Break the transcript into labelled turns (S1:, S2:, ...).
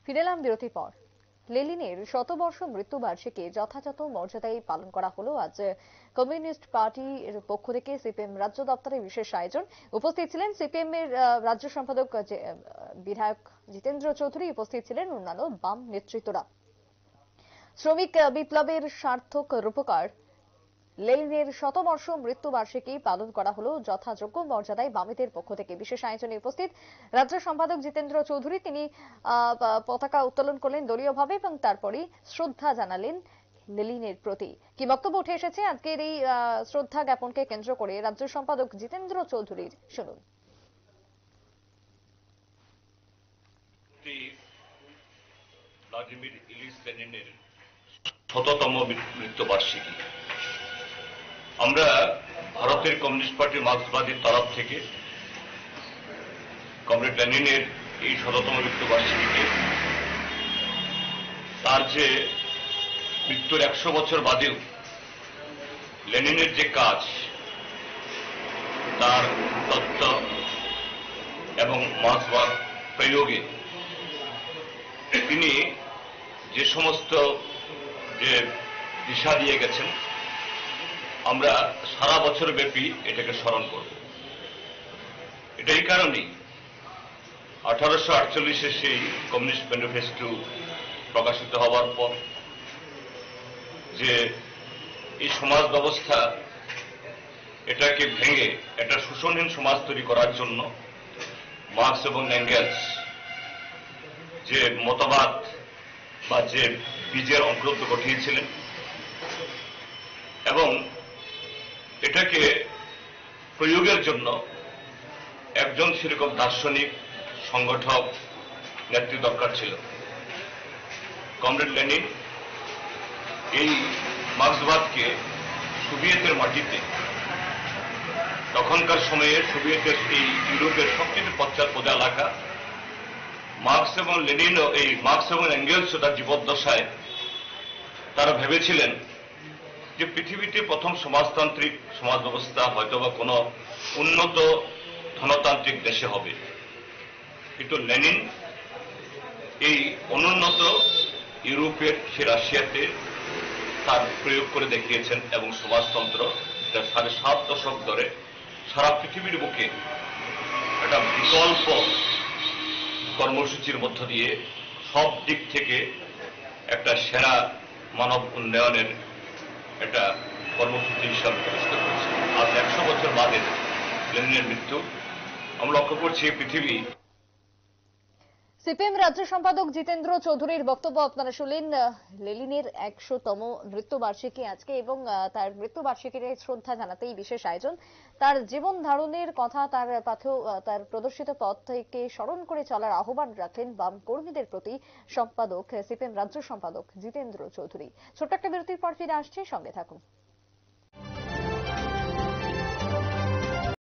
S1: ফিরে এলাম বিরতির পর। লেনিনের শতবর্ষ মৃত্যুবার্ষিকী যথাযথ মর্যাদায় পালন করা হলো আজ। কমিউনিস্ট পার্টির পক্ষ থেকে সিপিএম রাজ্য দপ্তরে বিশেষ আয়োজন। উপস্থিত ছিলেন সিপিএম এর রাজ্য সম্পাদক বিধায়ক জিতেন্দ্র চৌধুরী, উপস্থিত ছিলেন অন্যান্য বাম নেতৃত্বরা। শ্রমিক বিপ্লবের সার্থক রূপকার লেনিনের শতবর্ষ মৃত্যুবার্ষিকী পালন করা হলো যথাযোগ্য মর্যাদায়। বামেদের পক্ষ থেকে বিশেষ আয়োজনে উপস্থিত রাজ্য সম্পাদক জিতেন্দ্র চৌধুরী, তিনি পতাকা উত্তোলন করলেন দলীয়ভাবে এবং তারপরে শ্রদ্ধা জানালেন লেনিনের প্রতি। কি বক্তব্য উঠে এসেছে আজকের এই শ্রদ্ধা জ্ঞাপনকে কেন্দ্র করে রাজ্য সম্পাদক জিতেন্দ্র চৌধুরীর, শুনুন।
S2: ভ্লাদিমির ইলিচ লেনিনের শততম মৃত্যুবার্ষিকী। আমরা ভারতের কমিউনিস্ট পার্টি মার্ক্সবাদীর তরফ থেকে কমরেড লেনিনের এই শততম মৃত্যুবার্ষিকীতে তার যে মৃত্যুর 100 বছর বাদেও লেনিনের যে কাজ, তার তত্ত্ব এবং মার্ক্সবাদ প্রয়োগে তিনি যে সমস্ত যে দিশা দিয়ে গেছেন, আমরা সারা বছর ব্যাপী এটাকে স্মরণ করব। এটা এই কারণেই 1848 সেই কমিউনিস্ট ম্যানিফেস্টো প্রকাশিত হওয়ার পর যে এই সমাজ ব্যবস্থা, এটাকে ভেঙে একটা শোষণহীন সমাজ তৈরি করার জন্য মার্কস এবং এঙ্গেলস যে মতবাদ বা যে বীজের অঙ্কুরোদ্গ ঘটিয়েছিলেন এবং এটাকে প্রয়োগের জন্য একজন সেরকম দার্শনিক, সংগঠক, নেত্রী দরকার ছিল। কমরেড লেনিন এই মার্ক্সবাদকে সোভিয়েতের মাটিতে, তখনকার সময়ে সোভিয়েতের এই ইউরোপের সবচেয়ে পশ্চাৎপদ এলাকা, মার্কস এবং লেনিনও, এই মার্কস এবং এঙ্গেলসও তার জীবদ্দশায় তারা ভেবেছিলেন যে পৃথিবীতে প্রথম সমাজতান্ত্রিক সমাজ ব্যবস্থা হয়তোবা কোনো উন্নত ধনতান্ত্রিক দেশে হবে, কিন্তু লেনিন এই অনুন্নত ইউরোপের সে রাশিয়াতে তার প্রয়োগ করে দেখিয়েছেন এবং সমাজতন্ত্র যা 7.5 দশক ধরে সারা পৃথিবীর বুকে একটা বিকল্প কর্মসূচির মধ্য দিয়ে সব দিক থেকে একটা সেরা মানব উন্নয়নের একটা কর্মসূচি হিসাবে প্রতিষ্ঠিত করেছে। আজ 100 বছর বাদে লেনিনের মৃত্যু আমরা লক্ষ্য করছি পৃথিবী।
S1: সিপিএম রাজ্য সম্পাদক জিতেন্দ্র চৌধুরীর বক্তব্য আপনারা শুনলেন। লেনিনের 100তম মৃত্যুবার্ষিকী আজকে এবং তার মৃত্যুবার্ষিকীতে শ্রদ্ধা জানাতেই বিশেষ আয়োজন। তার জীবন ধারণের কথা, তার পথেও তার প্রদর্শিত পথ থেকে স্মরণ করে চলার আহ্বান রাখলেন বাম কর্মীদের প্রতি সম্পাদক, সিপিএম রাজ্য সম্পাদক জিতেন্দ্র চৌধুরী। ছোট্ট একটা বিরতির পর ফিরে আসছে, সঙ্গে থাকুন।